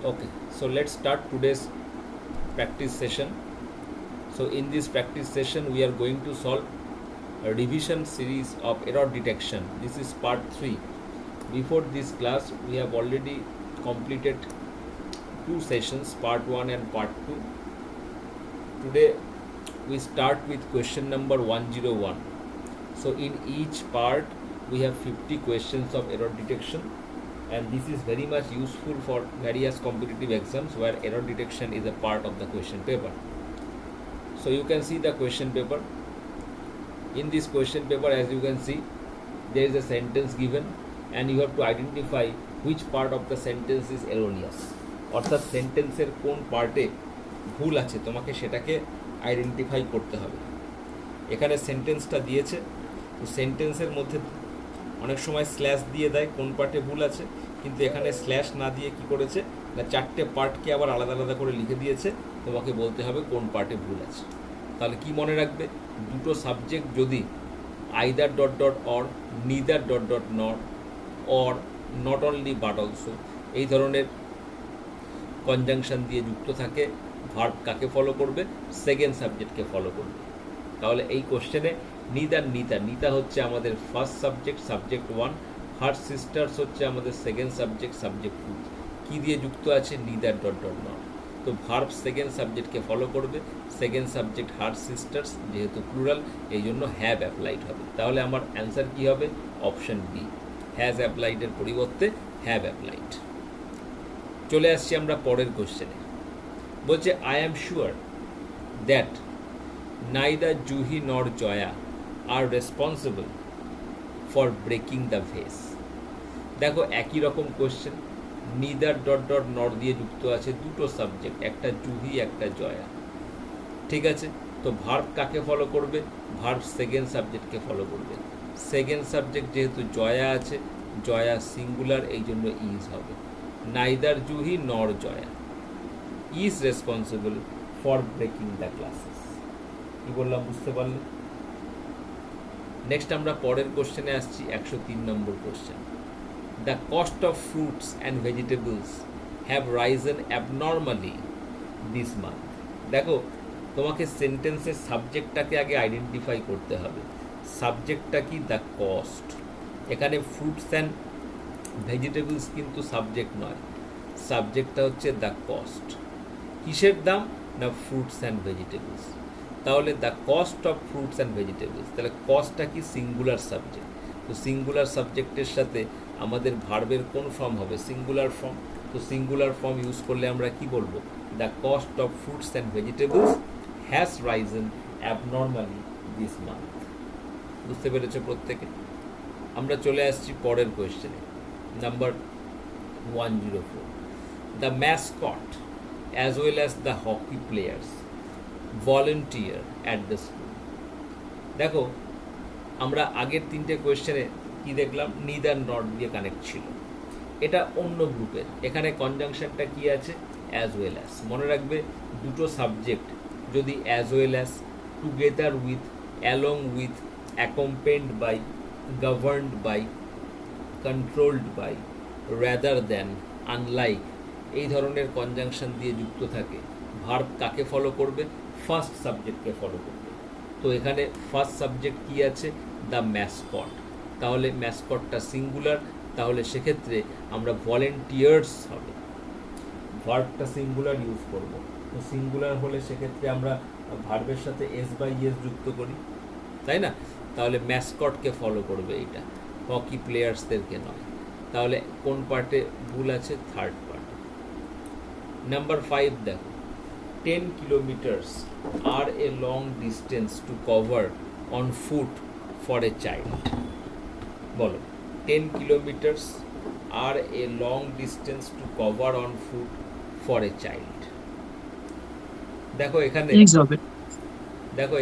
Okay, so let's start today's practice session. So in this practice session we are going to solve a revision series of error detection. This is part 3. Before this class we have already completed two sessions, part 1 and part 2. Today we start with question number 101. So in each part we have 50 questions of error detection, and this is very much useful for various competitive exams where error detection is a part of the question paper. So you can see the question paper. In this question paper, as you can see, there is a sentence given and you have to identify which part of the sentence is erroneous. অর্থাৎ সেন্টেন্সের কোন পার্টে ভুল আছে তোমাকে সেটাকে identify করতে হবে। এখানে সেন্টেন্সটা দিয়েছে, তো সেন্টেন্সের মধ্যে অনেক সময় স্ল্যাশ দিয়ে দেয় কোন পার্টে ভুল আছে, কিন্তু এখানে স্ল্যাশ না দিয়ে কি করেছে না চারটে পার্টকে আবার আলাদা আলাদা করে লিখে দিয়েছে, তোমাকে বলতে হবে কোন পার্টে ভুল আছে। তাহলে কি মনে রাখবে, দুটো সাবজেক্ট যদি either dot dot or, neither dot dot not, or, not only but also এই ধরনের কনজাংশন দিয়ে যুক্ত থাকে, ভার্ব কাকে ফলো করবে? সেকেন্ড সাবজেক্টকে ফলো করবে। তাহলে এই কোশ্চেনে নিদার নিতা, নিতা হচ্ছে আমাদের ফার্স্ট সাবজেক্ট, সাবজেক্ট 1, হার সিস্টার্স হচ্ছে আমাদের সেকেন্ড সাবজেক্ট, সাবজেক্ট 2। কী দিয়ে যুক্ত আছে? Neither dot dot not. তো ভার্ব সেকেন্ড সাবজেক্টকে ফলো করবে, সেকেন্ড সাবজেক্ট হার সিস্টার্স, যেহেতু প্লুরাল এই জন্য হ্যাভ অ্যাপ্লাইড হবে। তাহলে আমার অ্যান্সার কী হবে? অপশন বি, হ্যাজ অ্যাপ্লাইডের পরিবর্তে হ্যাভ অ্যাপ্লাইড। চলে আসছি আমরা পরের কোশ্চেনে। বলছে I am sure that neither Juhi nor Joya are responsible for breaking the vase. দেখো একই রকম question, neither dot dot not দিয়ে যুক্ত আছে দুটো সাবজেক্ট, একটা জুহি একটা জয়া। ঠিক আছে, তো ভার্ব কাকে ফলো করবে? ভার্ব সেকেন্ড সাবজেক্টকে ফলো করবে। সেকেন্ড সাবজেক্ট যেহেতু জয়া আছে, জয়া সিঙ্গুলার এই জন্য ইজ হবে। Neither Juhi nor Jaya is responsible for breaking the classes. কি বললাম বুঝতে পারলে? নেক্সট আমরা পরের কোশ্চেনে আসছি, 103 number question. The cost of fruits and vegetables have risen abnormally this month. দেখো তোমাকে সেন্টেন্সের সাবজেক্টটাকে আগে আইডেন্টিফাই করতে হবে। সাবজেক্টটা কি? The cost. এখানে ফ্রুটস অ্যান্ড ভেজিটেবলস কিন্তু সাবজেক্ট নয়, সাবজেক্টটা হচ্ছে দ্য কস্ট। কিসের দাম? না ফ্রুটস অ্যান্ড ভেজিটেবলস। তাহলে the cost of fruits and vegetables, তাহলে কস্টটা কি? Singular subject. তো সিঙ্গুলার সাবজেক্টের সাথে আমাদের ভার্বের কোন ফর্ম হবে? Singular form. তো সিঙ্গুলার ফর্ম ইউজ করলে আমরা কি বলবো? The cost of fruits and vegetables has risen abnormally this month. বুঝতে পেরেছো প্রত্যেকে? আমরা চলে আসছি পরের কোয়েশ্চেনে, number 104। The mascot as well as the hockey players volunteer at the school. দেখো আমরা আগের তিনটে কোয়েশ্চেনে কি দেখলাম? নিদার নট দিয়ে কানেক্ট ছিল, এটা অন্য গ্রুপের। এখানে কনজাংশনটা কি আছে? As well as. মনে রাখবে দুটো সাবজেক্ট যদি as well as, together with, along with, accompanied by, governed by, controlled by, rather than, unlike এই ধরনের কনজাংশন দিয়ে যুক্ত থাকে, ভার্ব কাকে ফলো করবে? ফার্স্ট সাবজেক্টকে ফলো করবে। তো এখানে ফার্স্ট সাবজেক্ট কি আছে? The mascot. তাহলে ম্যাসকটটা সিঙ্গুলার, তাহলে সেক্ষেত্রে আমরা ভলেন্টিয়ার্স হবে, ভার্বটা সিঙ্গুলার ইউজ করব। তো সিঙ্গুলার হলে সেক্ষেত্রে আমরা ভার্বের সাথে এস বাই এস যুক্ত করি, তাই না? তাহলে ম্যাসকটকে ফলো করবে, এটা হকি প্লেয়ার্সদেরকে নয়। তাহলে কোন পার্টে ভুল আছে? থার্ড পার্টে। নাম্বার 5 দেখো, 10 kilometers are a long distance to cover on foot for a child. বলো, 10 kilometers are a long distance to cover on foot for a child. দেখো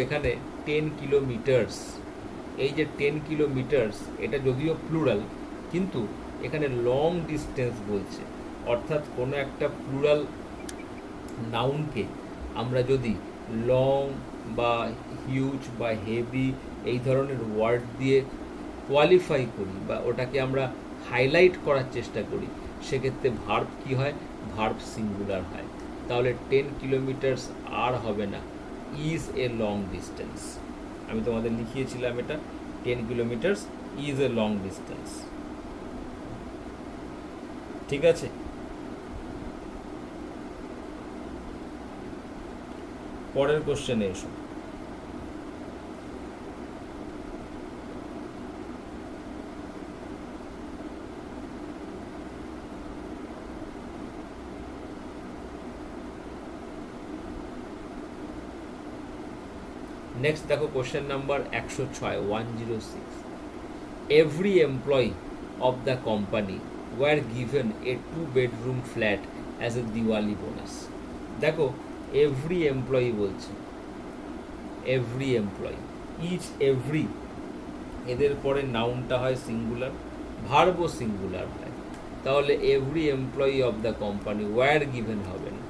এখানে 10 kilometers, এই যে 10 kilometers এটা যদিও প্লুরাল, কিন্তু এখানে লং ডিস্টেন্স বলছে, অর্থাৎ কোনো একটা প্লুরাল নাউনকে আমরা যদি লং বা হিউজ বা হেভি এই ধরনের ওয়ার্ড দিয়ে কোয়ালিফাই করি বা ওটাকে আমরা হাইলাইট করার চেষ্টা করি, সেক্ষেত্রে ভার্ব কী হয়? ভার্ব সিঙ্গুলার হয়, তাহলে 10 কিলোমিটার্স আর হবে না, ইজ এ লং ডিস্টেন্স। আমি তোমাদের লিখিয়েছিলাম এটা, 10 kilometres is a long distance. ঠিক আছে, পরের কোশ্চেনে এসো। নেক্সট দেখো question number 106, 106। Every employee of the company were given a 2 bedroom flat as a Diwali bonus. দেখো এভরি এমপ্লয়ি বলছে, এভরি এমপ্লয়ি, ইচ এভরি, এদের পরে নাউনটা হয় সিঙ্গুলার, ভার্বও সিঙ্গুলার হয়, তাহলে every employee of the company were given হবে না,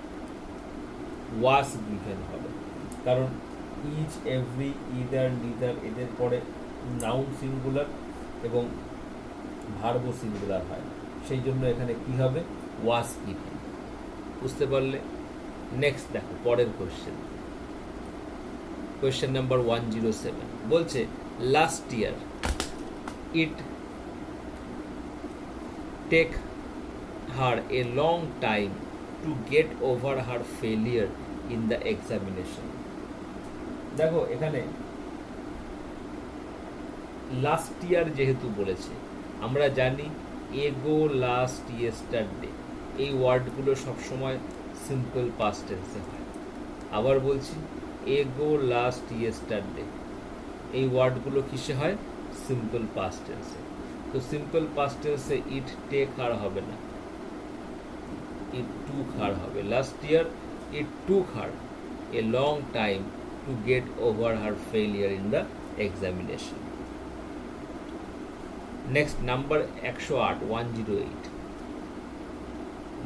ওয়াস গিভেন হবে, কারণ ইচ এভরি ইদার নিদার এদের পরে নাউন সিঙ্গুলার এবং ভার্বও সিঙ্গুলার হয়, সেই জন্য এখানে কি হবে, ওয়াস গিভেন। বুঝতে পারলে? নেক্সট দেখো পরের কোশ্চেন, কোয়েশ্চেন নাম্বার 107 বলছে last year it take her a long time to get over her failure in the examination. দেখো এখানে লাস্ট ইয়ার যেহেতু বলেছে, আমরা জানি এগো, লাস্ট, ইয়েস্টারডে, এই ওয়ার্ডগুলো সবসময় সিম্পল পাস্ট টেন্সে হয়। আবার বলছি, এগো, লাস্ট, ইয়েস্টারডে, এই ওয়ার্ডগুলো কিসে হয়, সিম্পল পাস্ট টেন্সে। তো সিম্পল পাস্ট টেন্সে ইট টেক আর হবে না, ইট টুক হার হবে। Last year it took her a long time to get over her failure in the examination. Next number 108, 108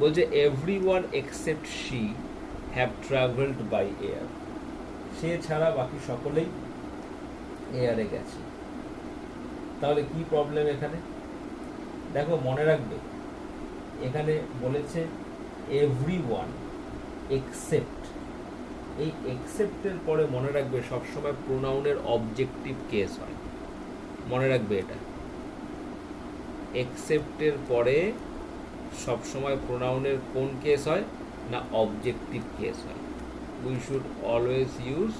বলছে every one except she have travelled by air. সে ছাড়া বাকি সকলেই এয়ারে গেছে। তাহলে কি প্রবলেম এখানে? দেখো মনে রাখবে, এখানে বলেছে এভরি ওয়ান এক্সেপ্ট, এই এক্সেপ্টের পরে মনে রাখবে সবসময় প্রোনাউনের অবজেক্টিভ কেস হয়, মনে রাখবে এটা। এক্সেপ্টের পরে সবসময় প্রোনাউনের কোন কেস হয় না, অবজেক্টিভ কেস হয়। We should always use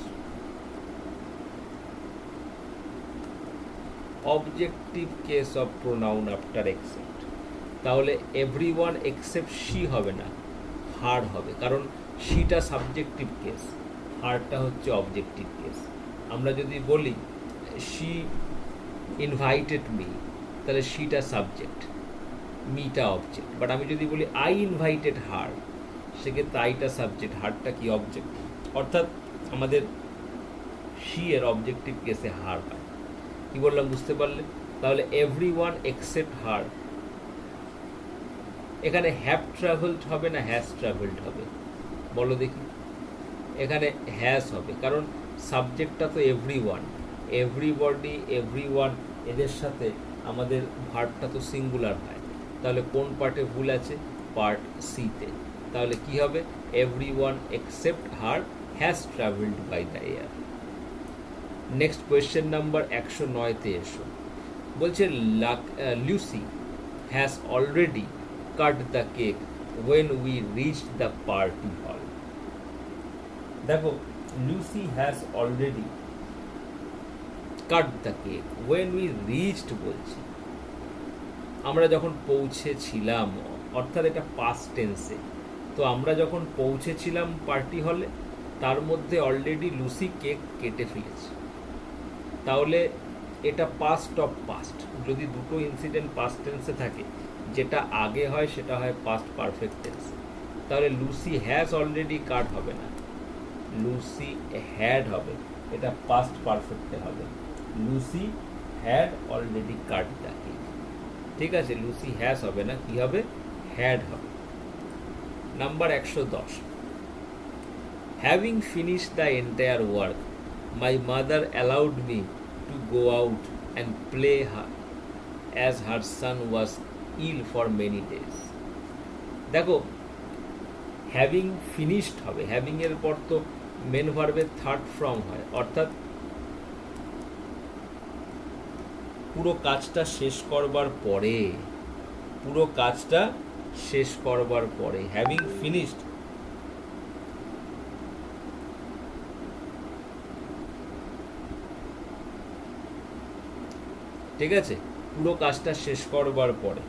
objective case of pronoun after except. তাহলে এভরি ওয়ান এক্সেপ্ট শি হবে না, হার হবে, কারণ শিটা সাবজেক্টিভ কেস, হারটা হচ্ছে অবজেক্টিভ কেস। আমরা যদি বলি শি ইনভাইটেড মি, তাহলে শিটা সাবজেক্ট, মিটা অবজেক্ট। বাট আমি যদি বলি আই ইনভাইটেড হার, সেক্ষেত্রে আইটা সাবজেক্ট, হারটা কি অবজেক্ট। অর্থাৎ আমাদের শি এর অবজেক্টিভ কেসে হার হয়। কি বললাম বুঝতে পারলে? তাহলে এভরি ওয়ান এক্সেপ্ট হার, এখানে হ্যাভ ট্রাভেলড হবে না হ্যাজ ট্রাভেলড হবে, বলো দেখি। এখানে হ্যাজ হবে, কারণ সাবজেক্টটা তো every one, everybody, every one, এদের সাথে আমাদের ভার্বটা তো সিঙ্গুলার হয়। তাহলে কোন পার্টে ভুল আছে? পার্ট সিতে। তাহলে কি হবে? Every one except her has travelled by the air. Next question number 109-তে এসো। বলছে Lucy has already cut the cake when we reached the party hall. দেখো Lucy has already cut the cake when we reached বলছি, আমরা যখন পৌঁছেছিলাম, অর্থাৎ এটা পাস্ট টেন্সে। তো আমরা যখন পৌঁছেছিলাম পার্টি হলে, তার মধ্যে অলরেডি লুসি কেক কেটে ফেলেছে। তাহলে এটা পাস্ট অফ পাস্ট। যদি দুটো ইনসিডেন্ট পাস্ট টেন্সে থাকে, যেটা আগে হয় সেটা হয় পাস্ট পারফেক্ট টেন্সে। তাহলে লুসি হ্যাজ অলরেডি কাট হবে না, লুসি হ্যাড হবে, এটা পাস্ট পারফেক্টে হবে। Lucy had already cut the cake. ঠিক আছে, লুসি হ্যাজ হবে না, কি হবে? হ্যাড হবে। Number 110, having finished the entire work my mother allowed me to go out and play as her son was ill for many days. দেখো having finished হবে, having এর পর তো মেন ভার্বের থার্ড ফর্ম হয়, অর্থাৎ পুরো কাজটা শেষ করবার পরে, পুরো কাজটা শেষ করবার পরে হ্যাভিং ফিনিশড। ঠিক আছে, পুরো কাজটা শেষ করবার পরে।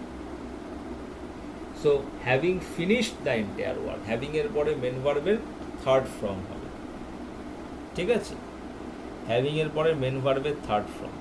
So having finished the entire work, having এর পরে মেন ভার্বের থার্ড ফর্ম হবে। ঠিক আছে, হ্যাভিং এর পরে মেন ভার্বের থার্ড ফর্ম।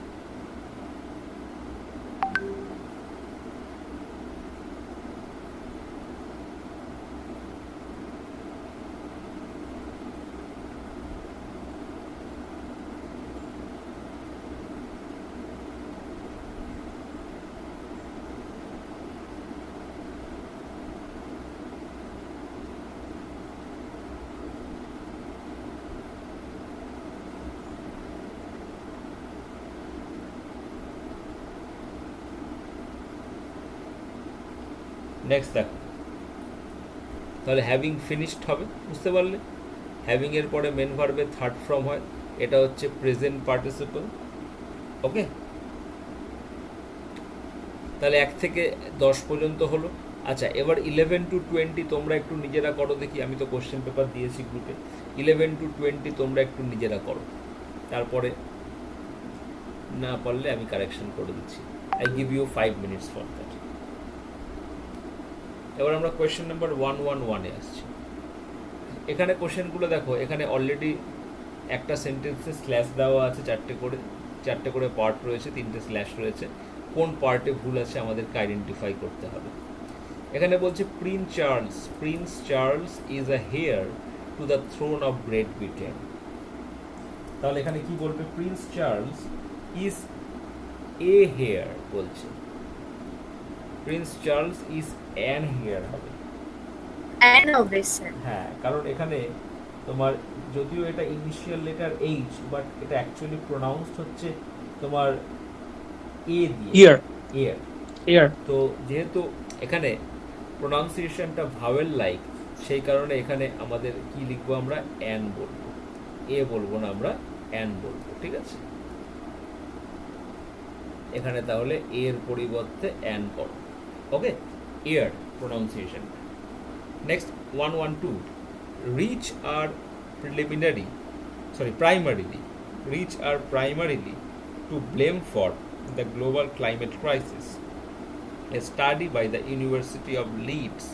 নেক্সট দেখো, তাহলে হ্যাভিং ফিনিশড হবে, বুঝতে পারলে? হ্যাভিং এর পরে মেন ভার্বের থার্ড ফর্ম হয়, এটা হচ্ছে প্রেজেন্ট পার্টিসিপল। ওকে, তাহলে 1 থেকে 10 পর্যন্ত হলো। আচ্ছা, এবার 11 to 20 তোমরা একটু নিজেরা করো দেখি, আমি তো কোশ্চেন পেপার দিয়েছি গ্রুপে। 11 to 20 তোমরা একটু নিজেরা করো, তারপরে না পারলে আমি কারেকশন করে দিচ্ছি। I give you 5 minutes for that. এবার আমরা কোয়েশ্চেন নাম্বার 111-এ আসছি। এখানে কোশ্চেনগুলো দেখো, এখানে অলরেডি একটা সেন্টেন্সে স্ল্যাশ দেওয়া আছে, চারটে করে পার্ট রয়েছে, 3টে স্ল্যাশ রয়েছে। কোন পার্টে ভুল আছে আমাদেরকে আইডেন্টিফাই করতে হবে। এখানে বলছে Prince Charles is a heir to the throne of Great Britain. তাহলে এখানে কি বলবে? Prince Charles is a heir বলছে, Prince Charles is an heir হবে। হ্যাঁ, কারণ এখানে তোমার যদিও এটা ইনিশিয়াল লেটার এইচ, বাট এটা অ্যাকচুয়ালি প্রোনাউন্সড হচ্ছে তোমার এ দিয়ে, এয়ার। তো যেহেতু এখানে প্রোনাউন্সিয়েশনটা ভাওয়েল লাইক, সেই কারণে এখানে আমাদের কি লিখবো? আমরা অ্যান বলবো, এ বলবো না, আমরা অ্যান বলবো। ঠিক আছে, এখানে তাহলে এর পরিবর্তে অ্যান করো। Okay, heir pronunciation. Next 112, rich are primarily to blame for the global climate crisis. A study by the University of Leeds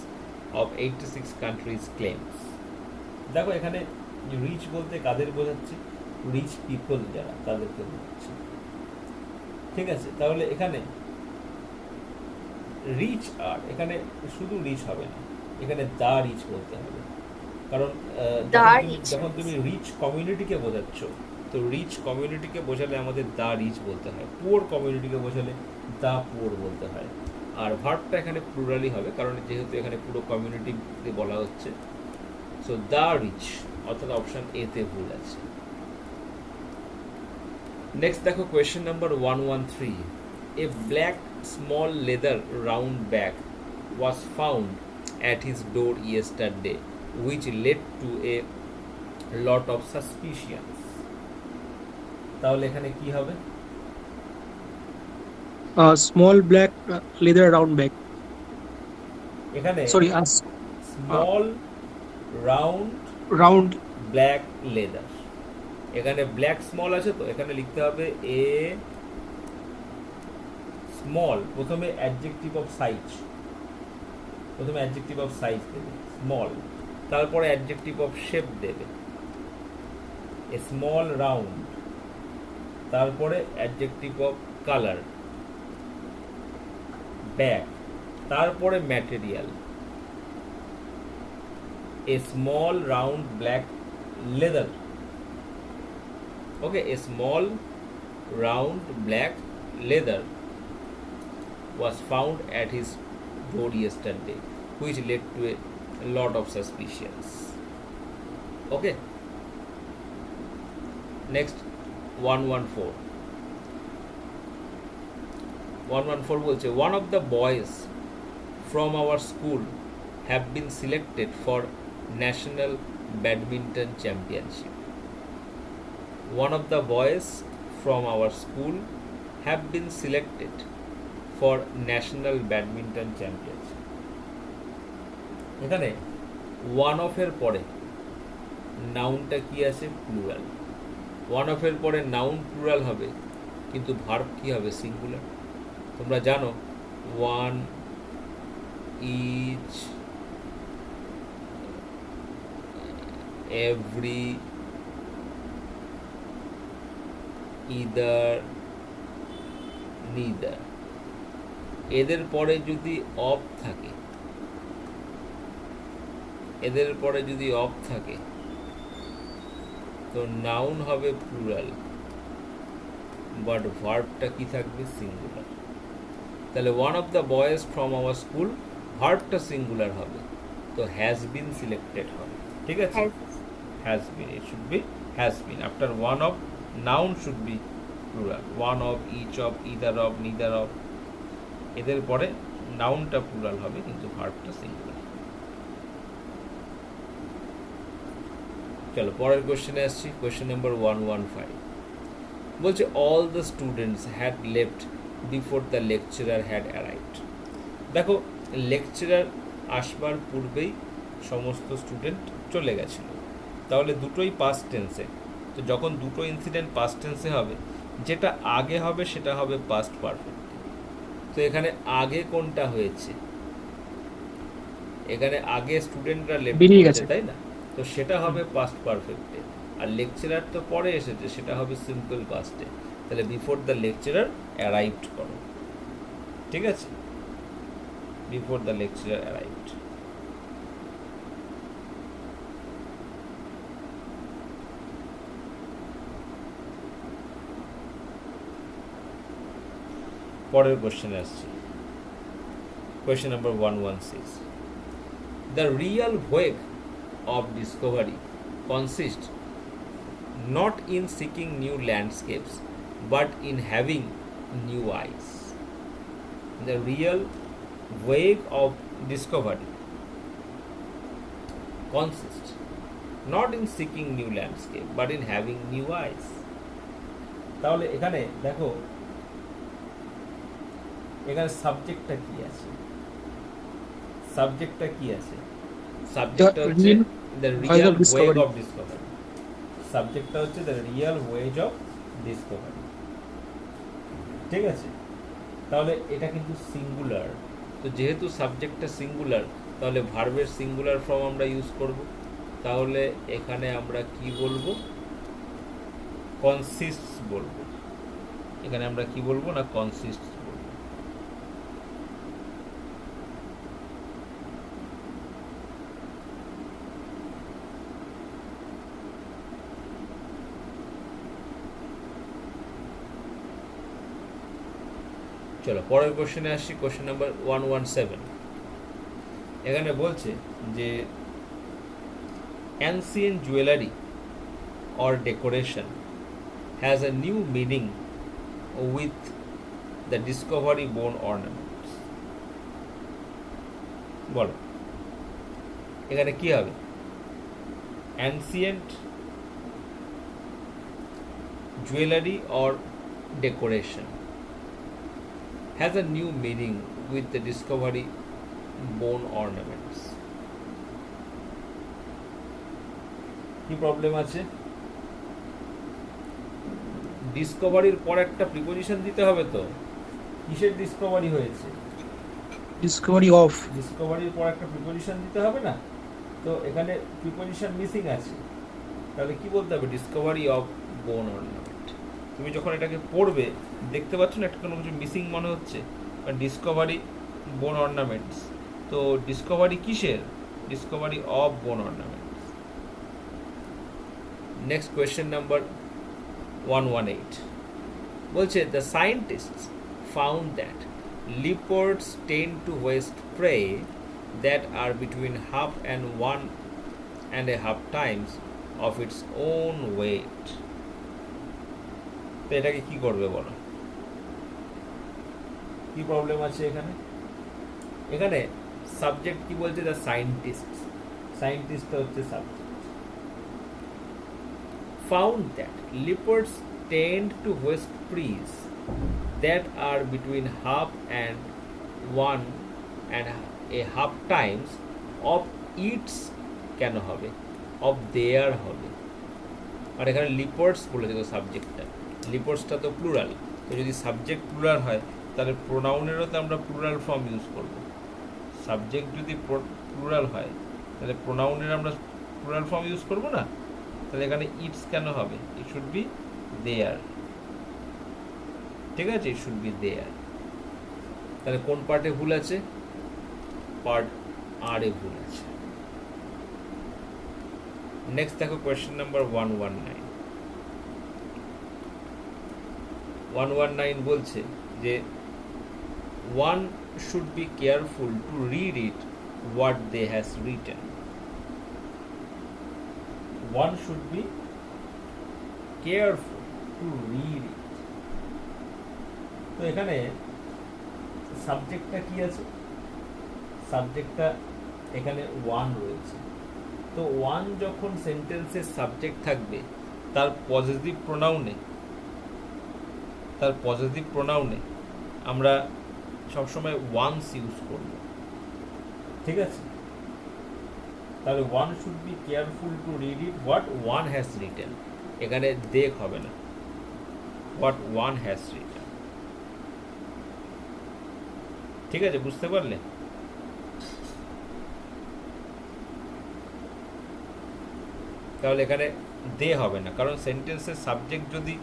of 86 countries claims. দেখো এখানে রিচ বলতে কাদের বোঝাচ্ছে? রিচ পিপল যারা, তাদেরকে বোঝাচ্ছে। ঠিক আছে, তাহলে এখানে রিচ আর, এখানে শুধু রিচ হবে না, এখানে দা রিচ বলতে হবে। কারণ যখন তুমি রিচ কমিউনিটিকে বোঝাচ্ছ, তো রিচ কমিউনিটিকে বোঝালে আমাদের দা রিচ বলতে হয়, পুয়ার কমিউনিটিকে বোঝালে দা পুয়ার বলতে হয়। আর ভার্বটা এখানে প্লুরালি হবে, কারণ যেহেতু এখানে পুরো কমিউনিটিকে বলা হচ্ছে। সো দা রিচ, অর্থাৎ অপশন এ তে ভুল আছে। নেক্সট দেখো question number 113, A black small leather round bag was found at his door yesterday, which led to a lot of suspicions. তাহলে এখানে কি হবে? Small black leather round bag. এখানে স্মল রাউন্ড ব্ল্যাক লেদার, এখানে black small আছে, তো এখানে লিখতে হবে এ স্মল। প্রথমে অ্যাডজেক্টিভ অফ সাইজ, দেবে স্মল, তারপরে অ্যাডজেক্টিভ অফ শেপ দেবে এ স্মল রাউন্ড, তারপরে অ্যাডজেক্টিভ অফ কালার ব্যাগ, তারপরে material a small round black leather. Okay, a small round black leather was found at his door yesterday, which led to a lot of suspicions. Okay, next 114 বলছে, one of the boys from our school have been selected for national badminton championship. One of the boys from our school have been selected for national badminton championship. এখানে one of এর পরে নাউনটা কি আছে? Plural. One of এর পরে noun plural হবে, কিন্তু verb কি হবে? সিঙ্গুলার। তোমরা জানো one, each, every, either, neither, এদের পরে যদি অফ থাকে, এদের পরে যদি অফ থাকে তো নাউন হবে প্লুরাল, বাট ভার্বটা কি থাকবে? সিঙ্গুলার। তাহলে one of the boys from our school, ভার্বটা সিঙ্গুলার হবে, তো হ্যাজ বিন সিলেক্টেড হবে। ঠিক আছে, has been, it should be has been. After one of, noun should be plural, one of, each of, either of, neither of, এদের পরে নাউনটা plural হবে, কিন্তু ভার্বটা সিঙ্গুলার। চলো পরের কোশ্চেনে আসছি। কোশ্চেন নাম্বার 115 বলছে all the students had left before the lecturer had arrived. দেখো, লেকচারার আসবার পূর্বেই সমস্ত স্টুডেন্ট চলে গেছিল, তাহলে দুটোই পাস্ট টেন্সে। তো যখন দুটো ইনসিডেন্ট পাস্ট টেন্সে হবে, যেটা আগে হবে সেটা হবে পাস্ট পারফেক্ট। তো এখানে আগে কোনটা হয়েছে? এখানে আগে স্টুডেন্টরা লেফট বেরিয়ে করেছে, গেছে। তাই না? তো সেটা হবে পাস্ট পারফেক্টে। আর লেকচারার তো পরে এসেছে, সেটা হবে সিম্পল পাস্টে। তাহলে বিফোর দ্য লেকচারার অ্যারাইভড করো। ঠিক আছে, বিফোর দ্য লেকচারার অ্যারাইভড। পরের কোশ্চেনে আসছি। Question number 116 the real voyage of discovery consists not in seeking new landscapes but in having new eyes. The real way of discovery consists not in seeking new landscape but in having new eyes. তাহলে এখানে দেখো, এখানে সাবজেক্টটা কি আছে? সাবজেক্টটা কি আছে? সাবজেক্টটা হচ্ছে the real ways of Discovery. সাবজেক্টটা হচ্ছে the real ways of Discovery. ঠিক আছে, তাহলে এটা কিন্তু সিঙ্গুলার। তো যেহেতু সাবজেক্টটা সিঙ্গুলার, তাহলে ভার্বের সিঙ্গুলার ফর্ম আমরা ইউজ করব। তাহলে এখানে আমরা কি বলবো? কনসিস্টস বলবো। এখানে আমরা কি বলবো না? কনসিস্টস বলবো। চলো পরের কোশ্চেনে আসছি। কোশ্চেন নাম্বার 117 এখানে বলছে যে ancient jewellery or decoration has a new meaning with the discovery bone ornaments. বলো এখানে কি হবে? Ancient jewellery or decoration has a new meaning with the discovery bone ornaments. কি প্রবলেম আছে? ডিসকভারির পর একটা প্রিপোজিশন দিতে হবে। তো কিসের ডিসকভারি হয়েছে? Discovery of. ডিসকভারির পর একটা প্রিপোজিশন দিতে হবে না? তো এখানে প্রিপোজিশন মিসিং আছে, তাহলে কি বলতে হবে? ডিসকভারি অফ বোন অর্নামেন্ট। তুমি যখন এটাকে পড়বে দেখতে পাচ্ছ না একটা কোনো কিছু মিসিং মনে হচ্ছে, ডিসকভারি বোন অর্নামেন্টস। তো ডিসকভারি কিসের? ডিসকভারি অফ বোন অর্নামেন্টস। নেক্সট কোয়েশ্চেন নাম্বার 118 বলছে the scientists found that leopards tend to waste prey that are between half and 1.5 times of its own weight. তো এটাকে কি করবে বলো? কি প্রবলেম আছে এখানে? এখানে সাবজেক্ট কি বলছে? The scientist. সায়েন্টিস্টটা হচ্ছে subject. Found that leopards tend to waste preys that are between half and 1.5 times of its কেন হবে of their হবে, আর এখানে লিপার্ডস বলেছে তো সাবজেক্টটা, লিপার্ডসটা তো প্লুরাল, তো যদি সাবজেক্ট প্লুরাল হয় তাহলে প্রোনাউনেরও তো আমরা প্লুরাল ফর্ম ইউজ করব। সাবজেক্ট যদি প্লুরাল হয় তাহলে প্রোনাউনের আমরা প্লুরাল ফর্ম ইউজ করব না, তাহলে এখানে ইটস কেন হবে, ইট শুড বি দেয়ার। ঠিক আছে, ইট শুড বি দেয়ার। তাহলে কোন পার্টে ভুল আছে, পার্ট আর এ ভুল আছে। নেক্সট দেখো কোয়েশ্চেন নাম্বার 119 বলছে যে one should be careful to read it what they has written. One should be careful to read it. তো এখানে সাবজেক্টটা কি আছে, সাবজেক্টটা এখানে ওয়ান রয়েছে। তো ওয়ান যখন সেন্টেন্সের সাবজেক্ট থাকবে তার পজিটিভ প্রোনাউনে আমরা সবসময় ওয়ান্স ইউজ করব। ঠিক আছে, তাহলে one should be careful to read it what one has written, এখানে দেখ হবে না, হোয়াট ওয়ান হ্যাজ রিটেন। ঠিক আছে, বুঝতে পারলে? তাহলে এখানে দে হবে না, কারণ সেন্টেন্সের সাবজেক্ট যদি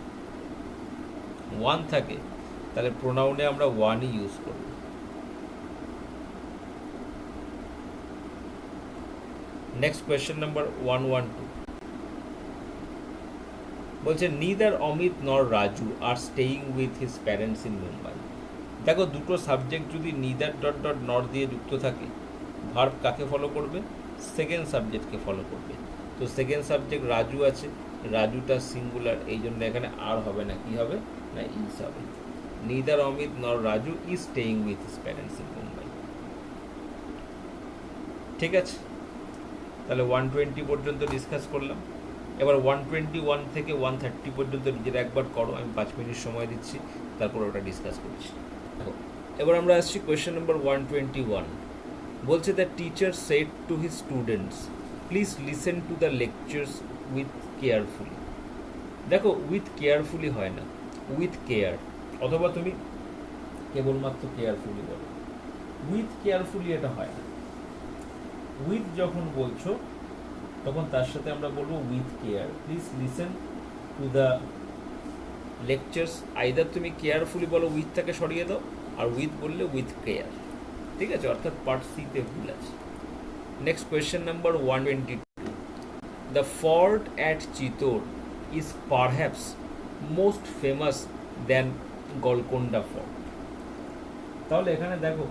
ওয়ান থাকে তাহলে প্রোনাউনে আমরা ওয়ানই ইউজ করব। নেক্সট কোয়েশ্চেন নাম্বার 112 বলছে নিদার অমিত নর রাজু আর staying with his parents in Mumbai. দেখো, দুটো সাবজেক্ট যদি নিদার ডট ডট নর দিয়ে যুক্ত থাকে, ভার্ব কাকে ফলো করবে, সেকেন্ড সাবজেক্টকে ফলো করবে। তো সেকেন্ড সাবজেক্ট রাজু আছে, রাজুটা সিঙ্গুলার, এই জন্য এখানে আর হবে না, কি হবে না ইজ হবে। নিদার অমিত নর Raju is staying with his parents in Mumbai. ঠিক আছে, তাহলে 120 পর্যন্ত ডিসকাস করলাম। এবার 121 থেকে 130 পর্যন্ত নিজের একবার করো, আমি 5 মিনিট সময় দিচ্ছি, তারপর ওটা ডিসকাস করছি। এবার আমরা আসছি কোয়েশ্চেন নাম্বার 121। বলছে the teacher said to his students please listen to the lectures with carefully. দেখো, উইথ কেয়ারফুলি হয় না, উইথ কেয়ার, অথবা তুমি কেবলমাত্র কেয়ারফুলি বলো, উইথ কেয়ারফুলি এটা হয় না। উইথ যখন বলছো তখন তার সাথে আমরা বলবো with care, please listen to the lectures. Either তুমি কেয়ারফুলি বলো, উইথটাকে সরিয়ে দাও, আর উইথ বললে উইথ কেয়ার। ঠিক আছে, অর্থাৎ পার্ট সিতে ভুল আছে। Next question number 122 the fort at Chittor is perhaps most famous than Golconda fort. তাহলে এখানে দেখো,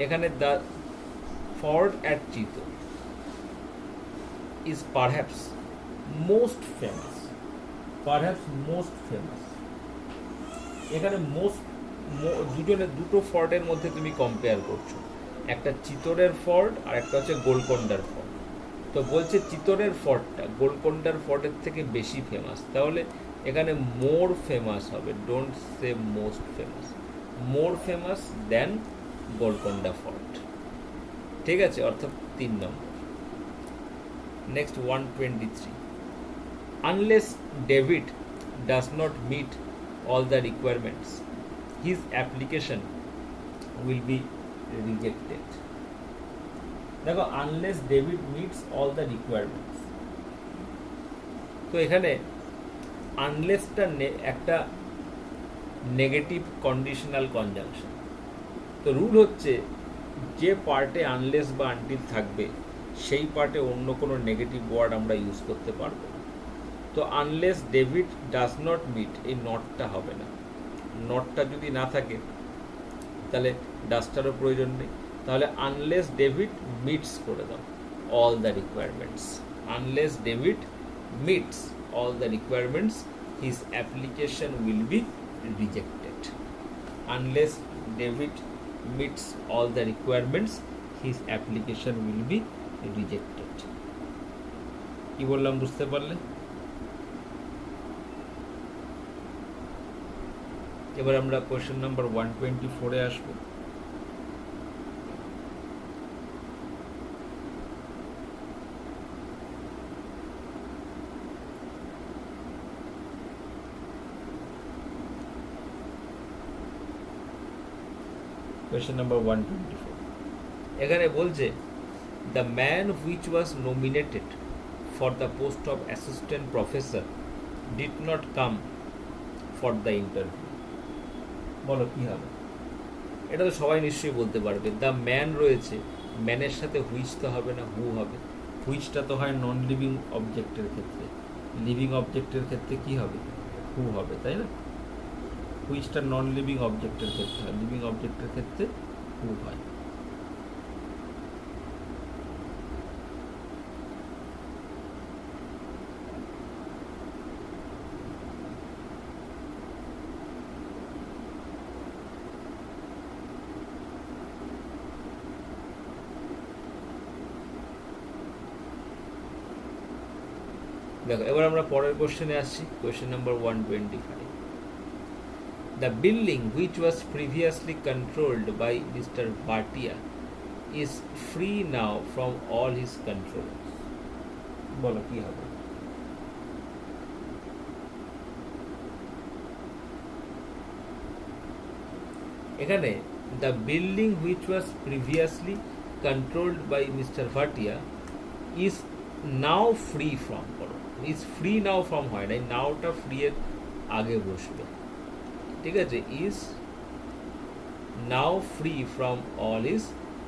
এখানে the fort at Chittor is perhaps most famous, এখানে দুটো ফর্টের মধ্যে তুমি কম্পেয়ার করছো, একটা চিতোরের ফর্ট আর একটা হচ্ছে গোলকোন্ডার ফর্ট। তো বলছে চিতোরের ফর্টটা গোলকোন্ডার ফর্টের থেকে বেশি ফেমাস, তাহলে এখানে মোর ফেমাস হবে, don't say most famous, more famous than Golconda fort. ঠিক আছে, অর্থাৎ 3 নম্বর। Next 123 unless David does not meet all the requirements his application will be rejected. দেখো, unless David meets all the requirements, তো এখানে আনলেসটা একটা নেগেটিভ কন্ডিশনাল কনজাংশন। তো rule হচ্ছে যে পার্টে আনলেস বা আনটিল থাকবে সেই পার্টে অন্য কোনো নেগেটিভ ওয়ার্ড আমরা ইউজ করতে পারবো না। তো unless David does not meet, এই নটটা হবে না, নটটা যদি না থাকে তাহলে ডাস্টারও প্রয়োজন নেই, তাহলে আনলেস ডেভিড মিটস করে দাও all the requirements, unless David meets all the requirements his application will be rejected. Unless David meets all the requirements his application will be rejected. কি বললাম বুঝতে পারলে? এবার আমরা কোশ্চেন নাম্বার 124 এ আসবো। কোশ্চেন নাম্বার 124 এখানে বলছে the man which was nominated for the post of assistant professor did not come for the interview. বলো কি হবে? এটা তো সবাই নিশ্চয়ই বলতে পারবে। দ্য ম্যান রয়েছে, ম্যানের সাথে হুইচ তো হবে না, হু হবে। হুইচটা তো হয় নন লিভিং অবজেক্টের ক্ষেত্রে, লিভিং অবজেক্টের ক্ষেত্রে কি হবে? হু হবে, তাই না? হুইচটা নন লিভিং অবজেক্টের ক্ষেত্রে হয়, লিভিং অবজেক্টের ক্ষেত্রে হু হয়। দেখো এবার আমরা পরের কোশ্চেনে আসছি, question number 125। The building which was previously controlled by Mr. Bhatia is free now from all his controls. বলো কি হবে? এখানে the building which was previously controlled by Mr. Bhatia is now free from, করো is free now from হয় না, নাওটা free এর আগে বসবে, ঠিক আছে? Is now free from all is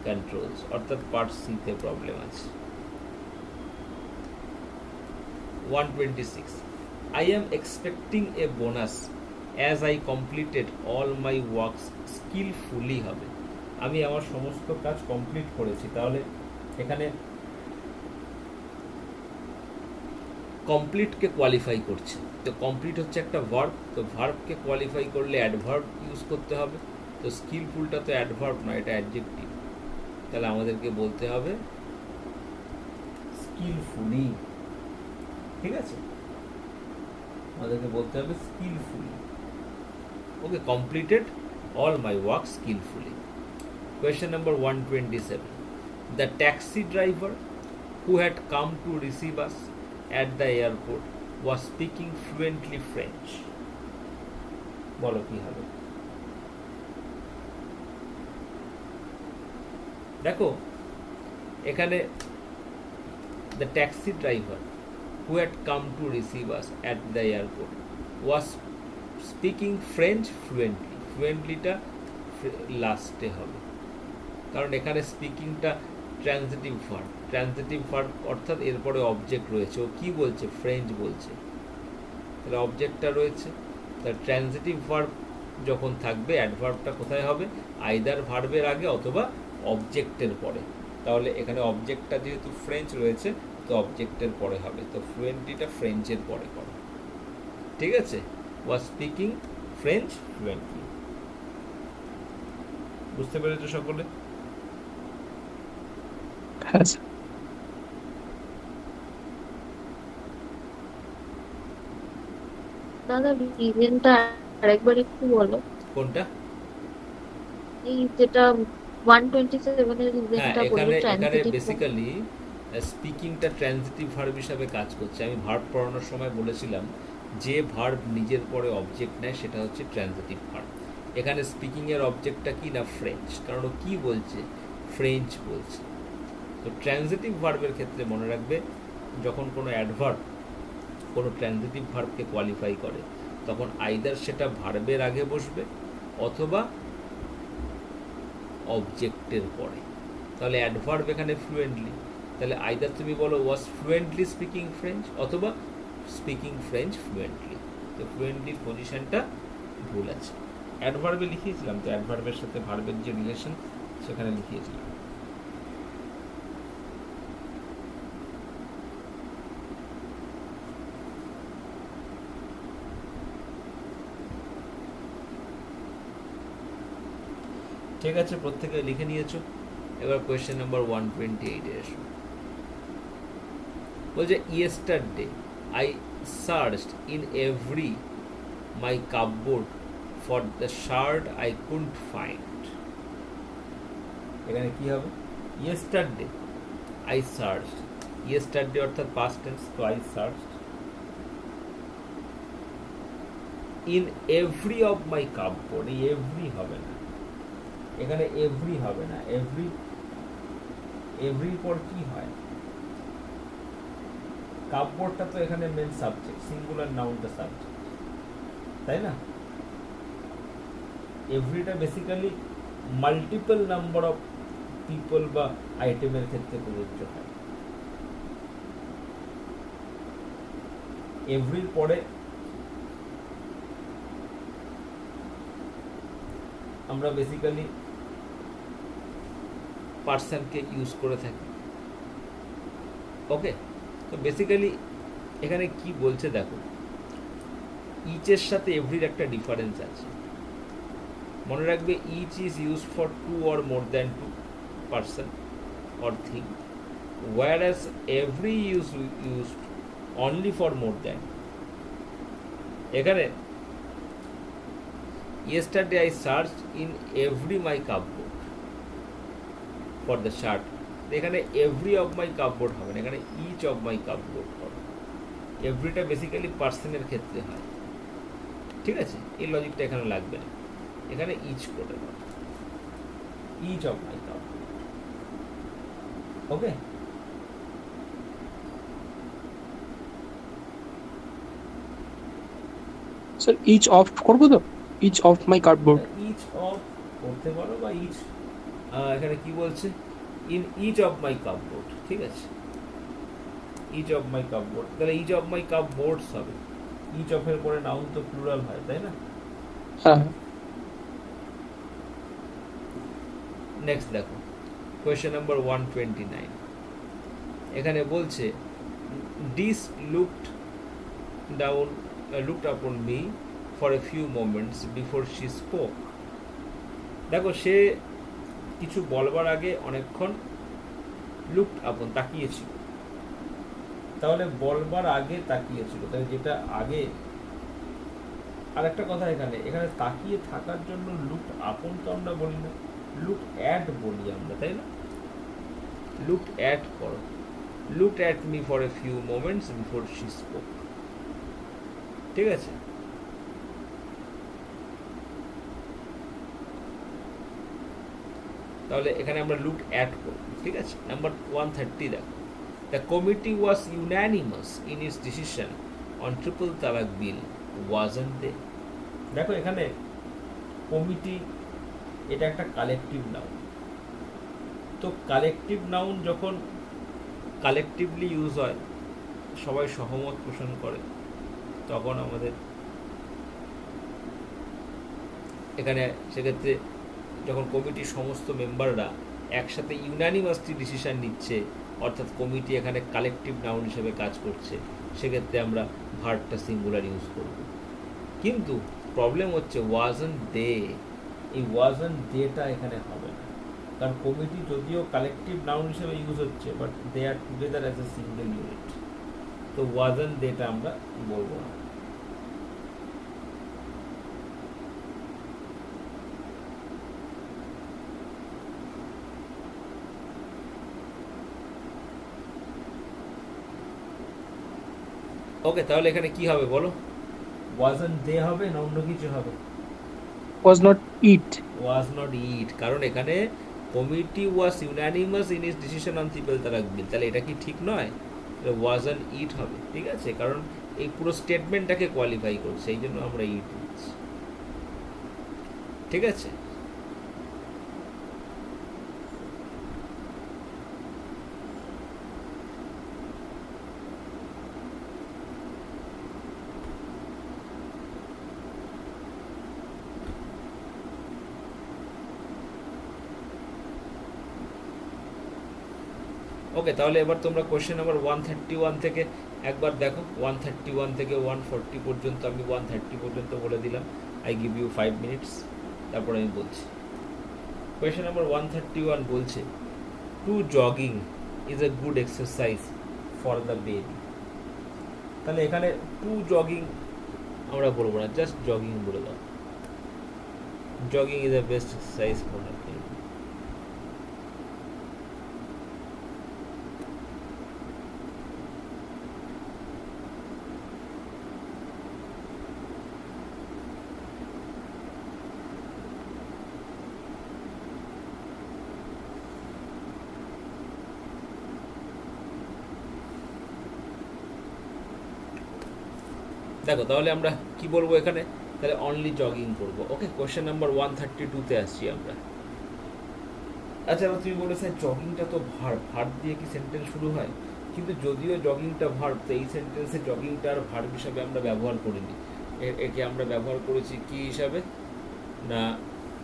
controls, অর্থাৎ পার্ট সিতে প্রবলেম আছে। 126 I am expecting a bonus as I completed all my works skillfully হবে। আমি আমার সমস্ত কাজ কমপ্লিট করেছি, তাহলে এখানে কমপ্লিটকে কোয়ালিফাই করছে। তো কমপ্লিট হচ্ছে একটা ভার্ব, তো ভার্বকে কোয়ালিফাই করলে অ্যাডভার্ব ইউজ করতে হবে। তো স্কিলফুলটা তো অ্যাডভার্ব নয়, এটা অ্যাডজেক্টিভ, তাহলে আমাদেরকে বলতে হবে স্কিলফুলি, ঠিক আছে? আমাদেরকে বলতে হবে skilfully. Okay, completed all my work skilfully. Question number 127 the taxi driver who had come to receive us at the airport was speaking fluently French. বলো কি হবে? দেখো এখানে the taxi driver who had come to receive us at the airport was speaking French fluently. ফ্লুয়েন্টলিটা লাস্টে হবে, কারণ এখানে স্পিকিংটা transitive verb, transitive verb অর্থাৎ এরপরে অবজেক্ট রয়েছে। ও কি বলছে? ফ্রেঞ্চ বলছে, তাহলে অবজেক্টটা রয়েছে। তাহলে ট্রান্সিটিভ ভার্ব যখন থাকবে অ্যাডভার্বটা কোথায় হবে? আইদার ভার্বের আগে অথবা অবজেক্টের পরে। তাহলে এখানে অবজেক্টটা যেহেতু ফ্রেঞ্চ রয়েছে, তো অবজেক্টের পরে হবে, তো ফ্লুয়েন্টলিটা ফ্রেঞ্চের পরে করো, ঠিক আছে? ওয়াজ স্পিকিং ফ্রেঞ্চ ফ্লুয়েন্টলি। বুঝতে পেরেছো সকলে? হ্যাঁ স্যার। দাদা রিজনটা আরেকবার একটু বলো। কোনটা? এই যেটা 127 এর রিজনটা বললো, এখানে ট্রান্সিটিভ। বেসিক্যালি স্পিকিংটা ট্রান্সিটিভ ভার্ব হিসাবে কাজ করছে। আমি ভার্ব পড়ানোর সময় বলেছিলাম যে ভার্ব নিজের পরে অবজেক্ট নেয় সেটা হচ্ছে ট্রান্সিটিভ ভার্ব। এখানে স্পিকিংয়ের অবজেক্টটা কি না? ফ্রেঞ্চ, কারণ ও কী বলছে? ফ্রেঞ্চ বলছে। তো ট্রান্সিটিভ ভার্বের ক্ষেত্রে মনে রাখবে, যখন কোনো অ্যাডভার্ব কোনো ট্রান্সিটিভ ভার্বকে কোয়ালিফাই করে, তখন আইদার সেটা ভার্বের আগে বসবে অথবা অবজেক্টের পরে। তাহলে অ্যাডভার্ব এখানে ফ্লুয়েন্টলি, তাহলে আইদার তুমি বলো ওয়াজ ফ্লুয়েন্টলি স্পিকিং ফ্রেঞ্চ অথবা স্পিকিং ফ্রেঞ্চ ফ্লুয়েন্টলি। তো ফ্লুয়েন্টলির পজিশনটা ভুল আছে। অ্যাডভার্বে লিখিয়েছিলাম, তো অ্যাডভার্বের সাথে ভার্বের যে রিলেশন সেখানে লিখিয়েছিলাম। ঠিক আছে, প্রত্যেকে লিখে নিয়েছো? এবার কোয়েশ্চেন নাম্বার 128 এ আসো। বলছে yesterday I searched in every my cupboard for the shirt I couldn't find. এখানে কি হবে? ইয়েস্টারডে আই সার্চড, ইয়েস্টারডে অর্থাৎ পাস্ট টেন্স, তো I searched in every of my cupboard, এই এভরি হবে না, এখানে এভরি হবে না, এভরি এভরির পর কি হয়? কাপবোর্ডটা তো এখানে মেন সাবজেক্ট, সিঙ্গুলার নাউনটা সাবজেক্ট, তাই না? এভরিটা basically multiple number of people বা আইটেমের ক্ষেত্রে প্রযোজ্য হয়। এভরির পরে আমরা বেসিক্যালি পার্সনকে ইউজ করে থাকি। ওকে, তো বেসিক্যালি এখানে কি বলছে দেখো, ইচের সাথে এভরির একটা ডিফারেন্স আছে। মনে রাখবে, each is use for two or more than two person or thing, whereas every is used only for more than। এখানে yesterday I searched in every my cupboard for the shirt, এখানে every of my cupboard হবে না, এখানে each of my cupboard হবে। এভরিটা basically পার্সনের ক্ষেত্রে হয়, ঠিক আছে? এই লজিকটা এখানে লাগবে না, এখানে ইচ করে দেবো, each of my cupboard. Okay, sir each of করবো তো, each of my cardboard. Each of করতে পারো বা ইচ, এখানে কি বলছে? In each of my cupboard, ঠিক আছে? ইচ অফ মাই কাপবোর্ড, তাহলে ইচ অফ মাই কাপবোর্ডস হবে। ইচ অফ এর পরে নাউন তো প্লুরাল হয়, তাই না? হ্যাঁ, নেক্সট দেখো, কোয়েশ্চেন নাম্বার 129। এখানে বলছে this looked down, looked upon me for a few moments before she spoke. দেখো, সে কিছু বলবার আগে অনেকক্ষণ লুকড আপন, তাকিয়েছিল। তাহলে বলবার আগে তাকিয়েছিল, তাই যেটা আগে। আর একটা কথা, এখানে এখানে তাকিয়ে থাকার জন্য লুকড আপন তো আমরা বলি না, লুক অ্যাট বলি আমরা, তাই না? লুক অ্যাট করো, looked at me for a few moments before she spoke, ঠিক আছে? তাহলে এখানে আমরা লুক অ্যাট করব, ঠিক আছে? নাম্বার 130 দেখো, the committee was unanimous in it's decision on triple তালাক বিল, ওয়াজন্ট দে? দেখো, এখানে কমিটি এটা একটা কালেকটিভ নাউন। তো কালেকটিভ নাউন যখন কালেকটিভলি ইউজ হয়, সবাই সহমত পোষণ করে, তখন আমাদের এখানে সেক্ষেত্রে যখন কমিটির সমস্ত মেম্বাররা একসাথে ইউনানিমাসলি ডিসিশন নিচ্ছে, অর্থাৎ কমিটি এখানে কালেকটিভ নাউন হিসেবে কাজ করছে, সেক্ষেত্রে আমরা ভার্বটা সিঙ্গুলার ইউজ করব। কিন্তু প্রবলেম হচ্ছে ওয়াজন্ট দে, এই ওয়াজন্ট দেটা এখানে হবে না, কারণ কমিটি যদিও কালেকটিভ নাউন হিসেবে ইউজ হচ্ছে, but they are together as a single unit, তো ওয়াজন্ট দেটা আমরা বলবো না। ওকে, তাহলে এখানে কি হবে বলো? ওয়াজন্ট দে হবে না অন্য কিছু হবে? Was not it. Was not ইট, কারণ এখানে committee was unanimous in it's decision on triple তালাক বিল, তাহলে এটা কি ঠিক নয়? ওয়াজন্ট ইট হবে, ঠিক আছে? কারণ এই পুরো স্টেটমেন্টটাকে কোয়ালিফাই করছে, এই জন্য আমরা ইট দিচ্ছি, ঠিক আছে? ওকে, তাহলে এবার তোমরা কোয়েশ্চেন নাম্বার 131 থেকে একবার দেখো। 131 থেকে 140 পর্যন্ত, আমি 130 পর্যন্ত বলে দিলাম। আই গিভ ইউ 5 মিনিটস, তারপর আমি বলছি। কোয়েশ্চেন নাম্বার 131 বলছে to jogging is a good exercise for the baby. তাহলে এখানে টু জগিং আমরা বলবো না, জাস্ট জগিং বলে দাও। Jogging is the best exercise for the baby. দেখো তাহলে আমরা কি বলবো এখানে, তাহলে অনলি জগিং করবো। ওকে, কোয়েশ্চেন নাম্বার 132-তে আসছি আমরা। আচ্ছা, এবার তুমি বলে স্যার জগিংটা তো ভার্ব দিয়ে কি সেন্টেন্স শুরু হয়? কিন্তু যদিও জগিংটা ভার্ব, তো এই সেন্টেন্সে জগিংটা আর ভার্ব হিসাবে আমরা ব্যবহার করিনি। একে আমরা ব্যবহার করেছি কি হিসাবে না,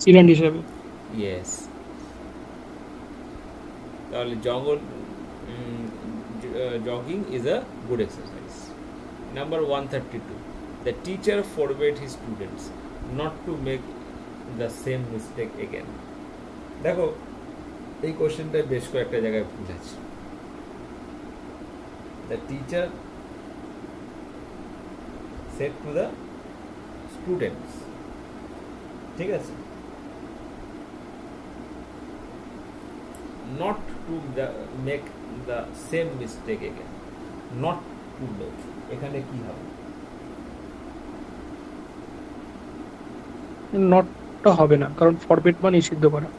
সিলেন্ট হিসাবে। ইয়েস। তাহলে jogging is a good exercise. Number 132. The teacher forbade his students not to make the same mistake again. দেখো এই কোশ্চেনটায় বেশ কয়েকটা জায়গায় ভুল আছে। The teacher said to the students, ঠিক আছে, not to make the same mistake again, not to make, এখানে কি হবে? নটটা হবে না, কারণ ফরবিট মানে নিষিদ্ধ করা।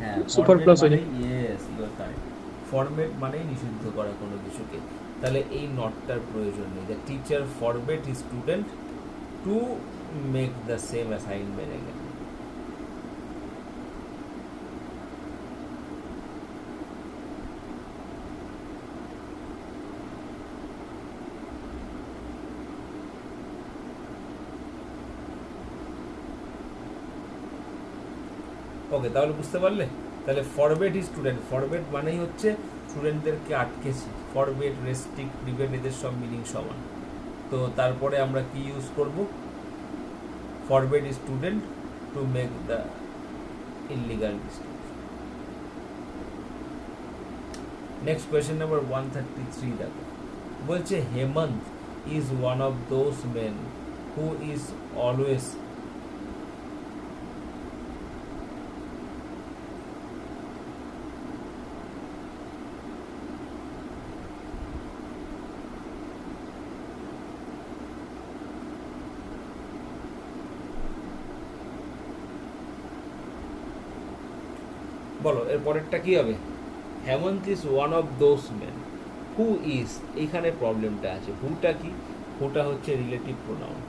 হ্যাঁ, সুপার প্লাস হয়ে যায়। Yes, you are correct. Format মানেই নিষিদ্ধ করা কোনো কিছুকে, তাহলে এই নটটার প্রয়োজন নেই। The teacher forbade his student to make the same assignment again. Okay, তাহলে বুঝতে পারলে? তাহলে ফরবেট ইজ স্টুডেন্ট, ফরবেট মানেই হচ্ছে স্টুডেন্টদেরকে আটকেছে। ফরবেট, রেস্ট্রিক্ট, প্রিভেন্ট, এদের সব মিনিং সমান। তো তারপরে আমরা কি ইউজ করব? Forbade is student to make the illegal mistake. Next question number 133 দেখো, বলছে Hemant is one of those men who is always বলো এর পরেরটা কি হবে? Hemant is one of those men who is, এইখানে প্রবলেমটা আছে। হুটা কি? হুটা হচ্ছে রিলেটিভ প্রোনাউন।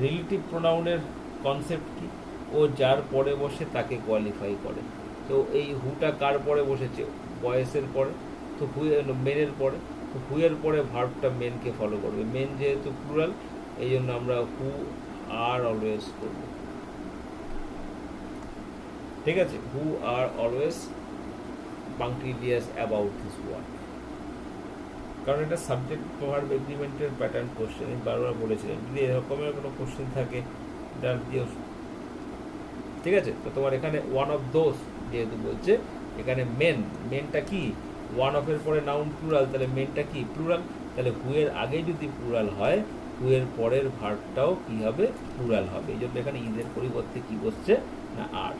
রিলেটিভ প্রোনাউনের কনসেপ্ট কি? ও যার পরে বসে তাকে কোয়ালিফাই করে। তো এই হুটা কার পরে বসেছে? বয়েসের পরে। তো মেনের পরে, তো হুয়ের পরে ভার্বটা মেনকে ফলো করবে। মেন যেহেতু প্লুরাল, এই জন্য আমরা হু আর অলওয়েজ করব। ঠিক আছে, who are always punctilious about this word, কারণ এটা সাবজেক্ট ভার্ব এগ্রিমেন্টের প্যাটার্ন কোশ্চেন। আমি বারবার বলেছিলাম যদি এরকমের কোনো কোশ্চেন থাকে যার দিয়ে, ঠিক আছে। তো তোমার এখানে ওয়ান অফ দোজ যেহেতু বলছে, এখানে মেনটা কি? ওয়ান অফ এর পরে নাউন প্লুরাল, তাহলে মেনটা কি? প্লুরাল। তাহলে হুয়ের আগে যদি প্লুরাল হয়, হুয়ের পরের ভার্বটাও কি হবে? প্লুরাল হবে। এই জন্য এখানে ইজের পরিবর্তে কি বসছে না আর।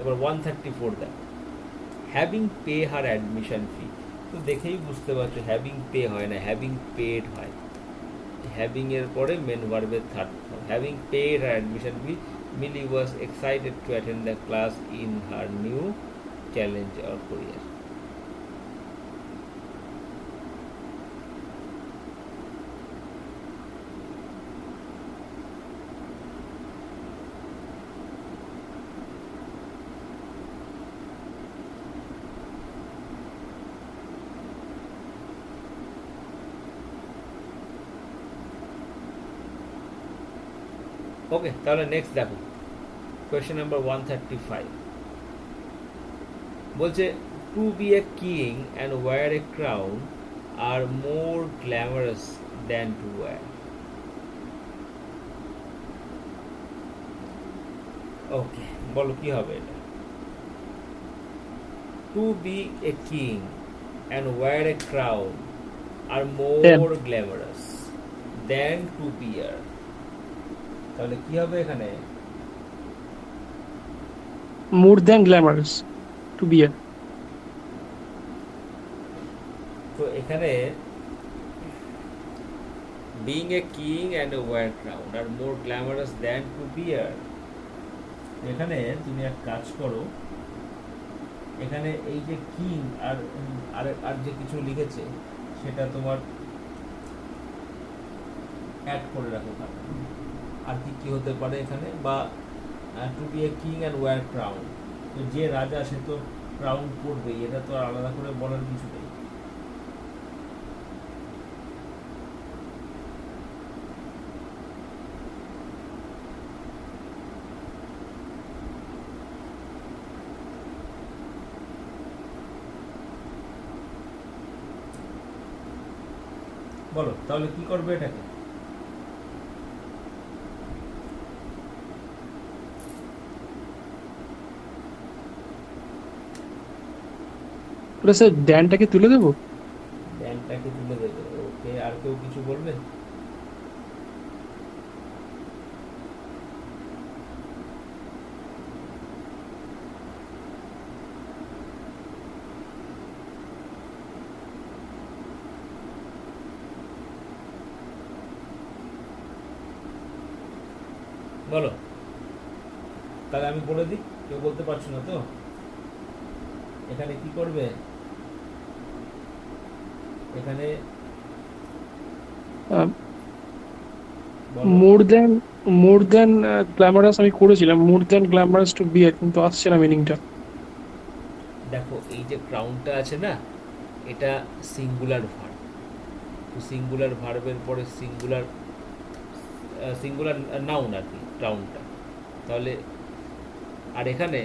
এবার 134 দেখ, হ্যাভিং পে হার অ্যাডমিশন ফি। তো দেখেই বুঝতে পারছো হ্যাভিং পে হয় না, হ্যাভিং পেড হয়। হ্যাভিং এর পরে মেন ভার্বের third form. Having paid her admission fee, Milly was excited to attend the class in her new challenge or career. Okay, তাহলে নেক্সট দেখো কোয়েশ্চেন নাম্বার 135 বলছে to be a king and wear a crown are more glamorous than to wear. Okay, বলো কি হবে এটা? To to be a king and wear a crown are Then, more glamorous then to bear. তাহলে কি হবে এখানে? more than glamorous to be a. তো এখানে being a king and a wear crown are more glamorous than to bear. এখানে তুমি এক কাজ করো, এখানে এই যে কিং আর আর যে কিছু লিখেছে সেটা তোমার অ্যাড করে রাখো। আর কি কি হতে পারে এখানে? বা to be a king and wear crown, তো যে রাজা সে তো ক্রাউন পরবে, এটা তো আর আলাদা করে বলার কিছু নেই। বলো তাহলে কি করবে এটাকে? ওটা স্যার ড্যানটাকে তুলে দেবো? ব্যাংকটাকে তুলে দেবে। ওকে, আর কেউ কিছু বলবে? বলো তাহলে আমি বলে দিই, কেউ বলতে পারছো না তো? এখানে কি করবে? এখানে বলো। মোর দেন গ্ল্যামারাস আমি করেছিলাম, মোর দেন গ্ল্যামারাস টু বি, কিন্তু আসছে না মিনিংটা। দেখো এই যে ক্রাউনটা আছে না, এটা সিঙ্গুলার ভার্ব। তো সিঙ্গুলার ভার্বের পরে সিঙ্গুলার নাউন আর কি ক্রাউনটা। তাহলে আর এখানে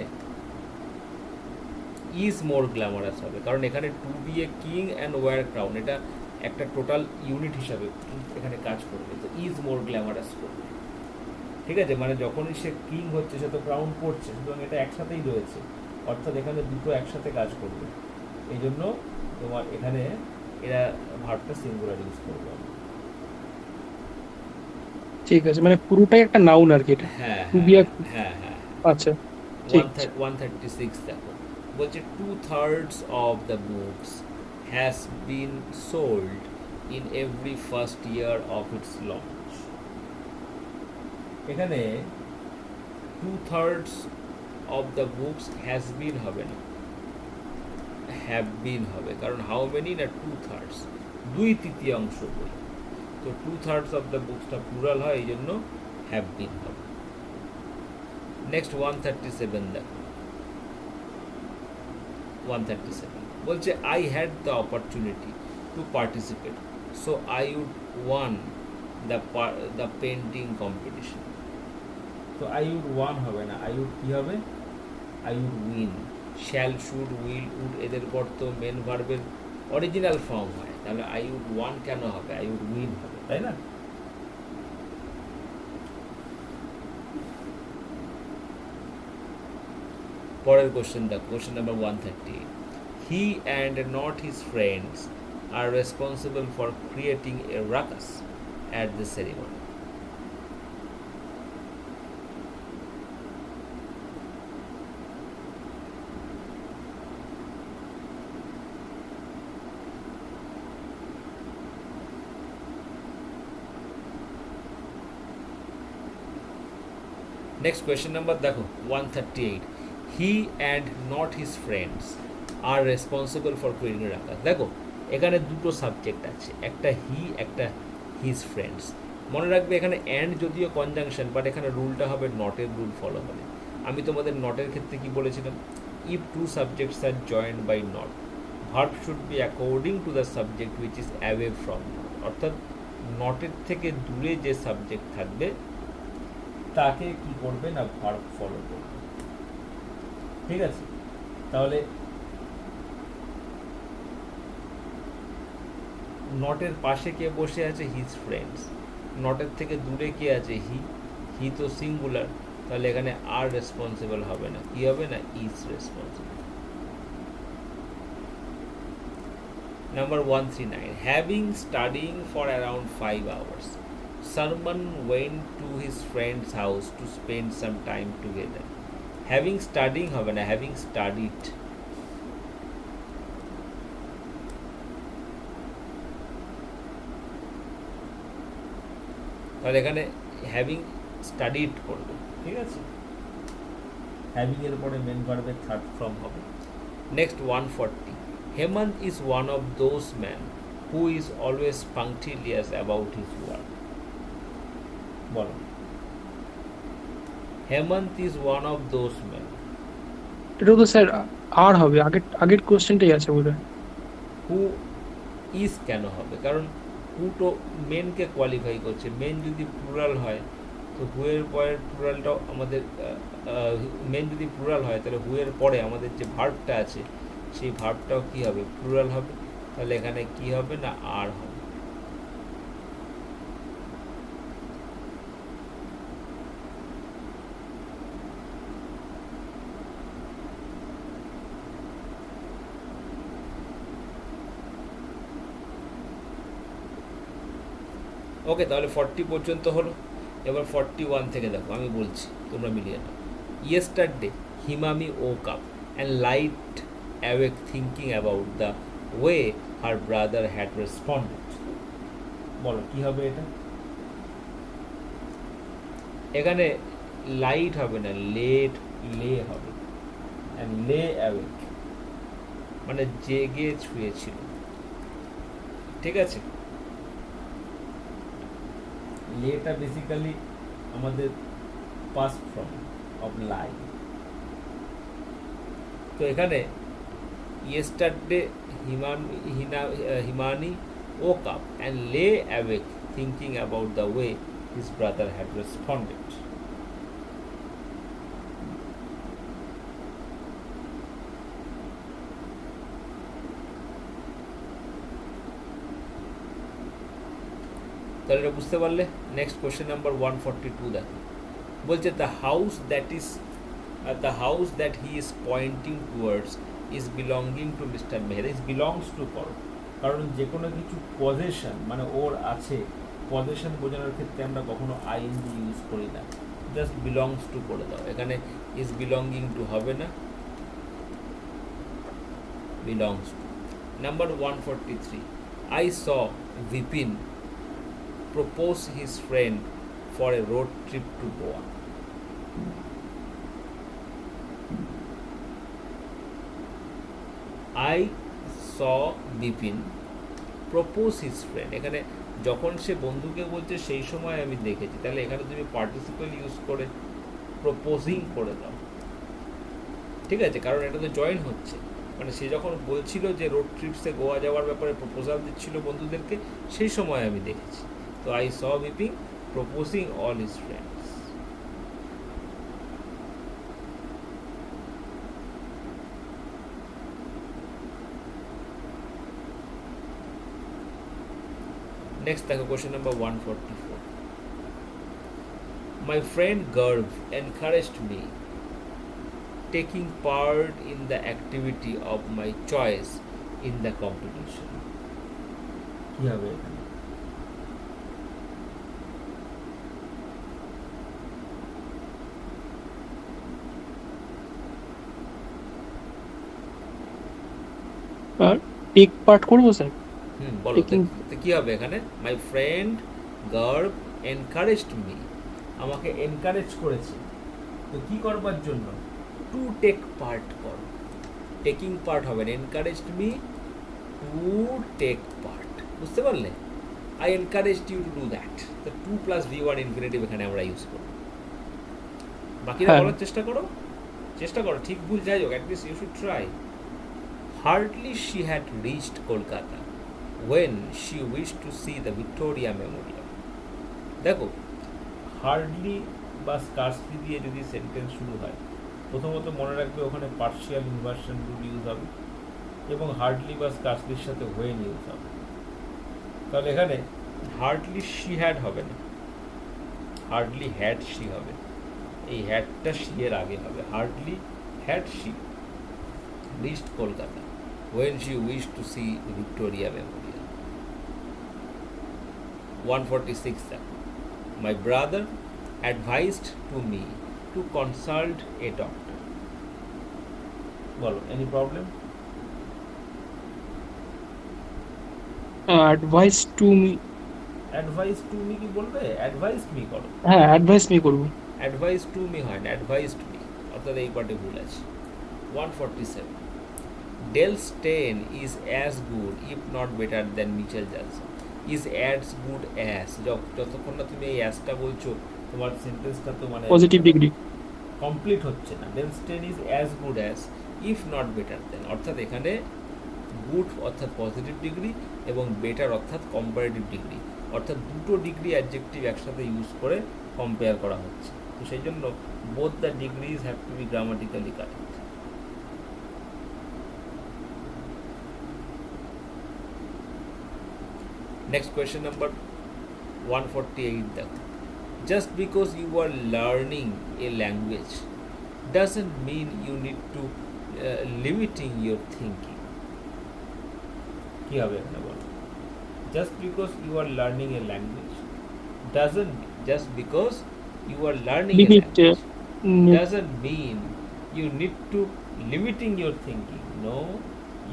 ইজ মোর গ্ল্যামারাস হবে, কারণ এখানে to be a king and wear crown এটা একটা টোটাল ইউনিট হিসাবে এখানে কাজ করবে। তো ইজ মোর গ্ল্যামারাস করবে, ঠিক আছে? মানে যখনই সে কিং হচ্ছে সে তো ক্রাউন পড়ছে, সুতরাং এটা একসাথেই রয়েছে, অর্থাৎ এখানে দুটো একসাথে কাজ করবে। এই জন্য তোমার এখানে এরা ভার্বটা সিঙ্গুলার ইউজ করবে। ঠিক আছে, মানে পুরোটাই একটা নাউন আর কি এটা। হ্যাঁ টু হ্যাঁ বি আর, হ্যাঁ হ্যাঁ। আচ্ছা ঠিক আছে। 136 দেখো, বলছে 2/3 of the books has been sold in every first year of its launch. এখানে 2/3 of the books has been হবে না, হ্যাভ বিন হবে, কারণ হাউ মেনি না 2/3, 2/3 বই। তো 2/3 অফ দ্য বুকসটা প্লুরাল হয়, এই জন্য হ্যাভ বিন হবে। নেক্সট 137 দেখো, 137 বলছে I had the opportunity to participate, so I would won the painting competition. তো আই উড ওয়ান হবে না, আই উড কি হবে? I would win. Shall, should, will, would এদের পর তো মেন ভার্বের অরিজিনাল ফর্ম হয়, তাহলে আই উড ওয়ান কেন হবে? আই উড উইন হবে, তাই না? পরের কোশ্চেন দেখো, question number 138, he and not his friends are responsible for creating a ruckus at the ceremony. Next question number দেখো 138, he and not his friends are responsible for creating ruckus. দেখো এখানে দুটো subject আছে, একটা হি, একটা his friends. মনে রাখবে এখানে অ্যান্ড যদিও কনজাংশন, বাট এখানে রুলটা হবে নটের রুল ফলো হবে। আমি তোমাদের নটের ক্ষেত্রে কি বলেছিলাম? If two subjects are joined by not, verb should be according to the subject which is away from not, অর্থাৎ নটের থেকে দূরে যে সাবজেক্ট থাকবে তাকে কি করবে না, ভার্ব ফলো করবে, ঠিক আছে? তাহলে নটের পাশে কে বসে আছে? His friends. নটের থেকে দূরে কে আছে? হি। হি তো সিঙ্গুলার, তাহলে এখানে আর রেসপন্সিবল হবে না, কি হবে না? Is responsible. Number 139. Having studying for around 5 hours, Sarman went to his friend's house to spend some time together. Having studying হবে না, having studied. তাহলে এখানে হ্যাভিং স্টাডিড করবে, ঠিক আছে। হ্যাভিং এর পরে মেন ভার্বের থার্ড ফর্ম হবে। Next 140. Hemant is one of those man who is always punctilious about his work. বলো, Hemant is one of those man. এটাও তো স্যার আর হবে, আগের কোশ্চেনটাই আছে বোধহয়। হু ইজ কেন হবে? কারণ হু তো মেনকে কোয়ালিফাই করছে। মেন যদি প্লুরাল হয় তো হুয়ের পরের প্লুরালটাও আমাদের, মেন যদি প্লুরাল হয় তাহলে হুয়ের পরে আমাদের যে ভার্বটা আছে সেই ভার্বটাও কী হবে? প্লুরাল হবে। তাহলে এখানে কি হবে না, আর হবে। ওকে, তাহলে 40 পর্যন্ত হলো। এবার 41 থেকে দেখো, আমি বলছি তোমরা মিলিয়ে নাও। Yesterday Himami woke up and light awake thinking about the way her brother had responded. বলো কি হবে এটা? এখানে লাইট হবে না, লে হবে। and lay awake মানে জেগে শুয়েছিল, ঠিক আছে। লেটা বেসিক্যালি আমাদের পাস্ট ফর্ম অফ লাই। তো এখানে yesterday Himani woke up and lay awake thinking about the way his brother had responded. তাহলে এটা বুঝতে পারলে। নেক্সট কোশ্চেন নাম্বার 142 দেখো, বলছে the house that he is pointing towards is belonging to mister Mehra. Is belongs to করো, কারণ যে কোনো কিছু পজেশন মানে ওর আছে, পজেশন বোঝানোর ক্ষেত্রে আমরা কখনো আইএনজি ইউজ করি না, জাস্ট বিলংস টু করে দাও। এখানে ইজ বিলঙ্গিং টু হবে না, belongs to. Number 143. I saw Bipin propose his friend for a road trip to Goa. I saw Bipin propose his friend. এখানে যখন সে বন্ধুকে বলছে সেই সময় আমি দেখেছি, তাহলে এখানে তুমি পার্টিসিপল ইউজ করে প্রপোজিং করে দাও, ঠিক আছে। কারণ এটা তো জয়েন হচ্ছে, মানে সে যখন বলছিল যে রোড ট্রিপসে গোয়া যাওয়ার ব্যাপারে প্রপোজাল দিচ্ছিল বন্ধুদেরকে, সেই সময় আমি দেখেছি। So I saw Vipin proposing all his friends. Next, question number 144. My friend Garv encouraged me taking part in the activity of my choice in the competition. কি হবে এখানে? টেক পার্ট করবো স্যার। বলো তো কি হবে এখানে? My friend Garv encouraged me, আমাকে এনকারেজ করেছে, তো কি করবার জন্য? টু টেক পার্ট করো। টেকিং পার্ট হবে না, encouraged me to take part, বুঝতে পারলে? I encouraged you to do that. তো 2 + V1 ইনফিনিটিভ এখানে আমরা ইউজ করব। বাকিটা বলার চেষ্টা করো, ঠিক ভুল যাই হোক, at least you should try. Hardly she had reached Kolkata when she wished to see the Victoria Memorial. দেখো, হার্ডলি বা স্কার্সলি দিয়ে যদি সেন্টেন্স শুরু হয়, প্রথমত মনে রাখবে ওখানে পার্শিয়াল ইনভার্সন রুল ইউজ হবে এবং হার্ডলি বা স্কার্সলির সাথে হোয়েন ইউজ হবে। তাহলে এখানে হার্ডলি শি হ্যাড হবে না, হার্ডলি হ্যাড শি হবে। এই হ্যাডটা শি এর আগে হবে। Hardly had she reached Kolkata. when she wished to see Victoria Memorial. 146. My brother advised to me to consult a doctor. Bolo, any problem? Advice to me, Advice to me কি বলবে? Advised me করো। হ্যাঁ advice me করবো। Advice to me হয় না, advised me, অর্থাৎ এই পার্টে ভুল আছে। 147. Dale Steyn is as good if not better than Mitchell Johnson. Is as good as, যতক্ষণ না তুমি এই অ্যাজটা বলছো তোমার সেন্টেন্সটা তো মানে পজিটিভ ডিগ্রি। কমপ্লিট হচ্ছে না। Dale Steyn is as good as if not better then, অর্থাৎ এখানে গুড অর্থাৎ পজিটিভ ডিগ্রি এবং বেটার অর্থাৎ কম্পারেটিভ ডিগ্রি, অর্থাৎ দুটো ডিগ্রি অ্যাডজেক্টিভ একসাথে ইউজ করে কম্পেয়ার করা হচ্ছে। তো সেই জন্য both the degrees have to be grammatically correct. Next question number 148. দেখো, just because you are learning a language doesn't mean you need to limiting your thinking. কি হবে এখানে বলো? Just because you are learning a language doesn't, just because you are learning a limit language doesn't mean you need to limiting your thinking. No,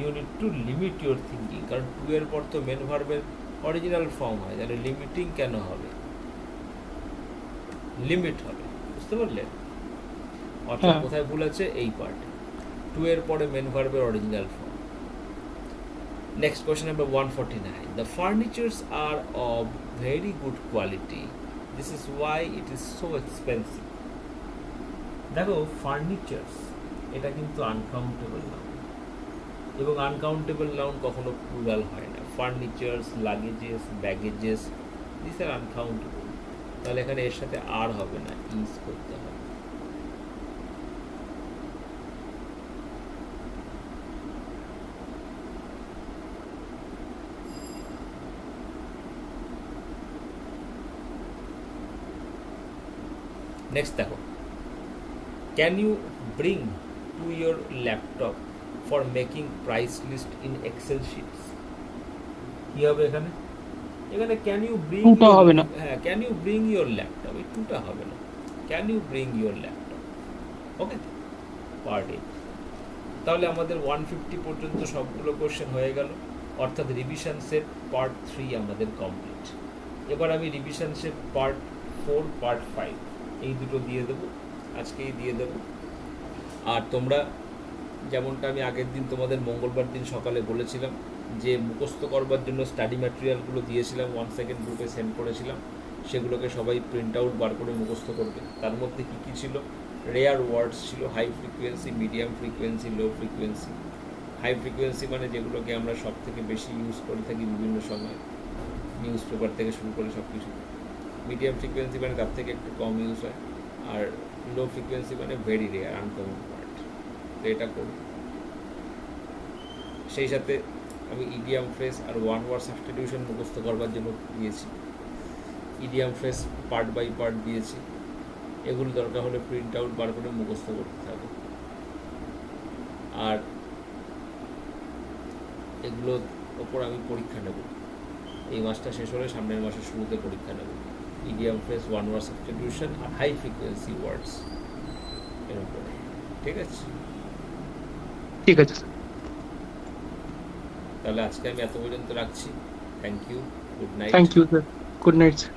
you need to limit your thinking, কারণ two এর পর তো main ভার্বের original form হয়, তাহলে limiting কেন হবে? Limit হবে, বুঝতে পারলে? অর্থাৎ হ্যাঁ। কোথায় ভুল আছে? এই পার্টে, টু এর পরে মেন ভার্বের original form. Next question number 149. The furnitures are of very good quality. This is why it is so expensive. দেখো, ফার্নিচার্স এটা কিন্তু আনকাউন্টেবল নাউন, এবং আনকাউন্টেবল নাউন কখনো প্লুরাল হয় না। Furnitures, luggages, baggages, this are uncountable, তাহলে এখানে এর সাথে আর হবে না, ইজ করতে হবে। নেক্সট দেখো, can you bring to your laptop for making price list in Excel sheets. কি হবে এখানে? এখানে ক্যান ইউ ব্রিং, টুটা হবে না। হ্যাঁ, can you bring your laptop, এই টুটা হবে না, can you bring your laptop. Okay, part A. তাহলে আমাদের 150 পর্যন্ত সবগুলো কোশ্চেন হয়ে গেল, অর্থাৎ রিভিশন সেট পার্ট 3 আমাদের কমপ্লিট। এবার আমি রিভিশন সেট পার্ট 4, পার্ট 5 এই দুটো দিয়ে দেবো, আজকেই দিয়ে দেবো। আর তোমরা যেমনটা আমি আগের দিন তোমাদের মঙ্গলবার দিন সকালে বলেছিলাম যে মুখস্থ করবার জন্য স্টাডি ম্যাটেরিয়ালগুলো দিয়েছিলাম, 1 সেকেন্ড গ্রুপে সেন্ড করেছিলাম, সেগুলোকে সবাই প্রিন্ট আউট বার করে মুখস্থ করবে। তার মধ্যে কী কী ছিল? রেয়ার ওয়ার্ডস ছিল, high frequency, medium frequency, low frequency. High frequency মানে যেগুলোকে আমরা সব থেকে বেশি ইউজ করে থাকি বিভিন্ন সময়, নিউজ পেপার থেকে শুরু করে সব কিছু। মিডিয়াম ফ্রিকোয়েন্সি মানে তার থেকে একটু কম ইউজ হয়, আর লো ফ্রিকোয়েন্সি মানে ভেরি রেয়ার, আনকমন ওয়ার্ড। তো এটা করব। সেই সাথে আমি ইডিয়াম ফ্রেজ আর ওয়ান ওয়ার্ড সাবস্টিটিউশন মুখস্থ করবার জন্য দিয়েছি। Idiom phrase part by part দিয়েছি, এগুলো দরকার হলে প্রিন্ট আউট বার করে মুখস্থ করতে হবে। আর এগুলোর ওপর আমি পরীক্ষা নেব, এই মাসটা শেষ হলে সামনের মাসের শুরুতে পরীক্ষা নেব। Idiom phrase, one word substitution আর হাই ফ্রিকোয়েন্সি ওয়ার্ডস এর উপরে। ঠিক আছে? ঠিক আছে স্যার। তাহলে আজকে আমি এত পর্যন্ত রাখছি। Thank you, good night. Thank you sir, good night sir.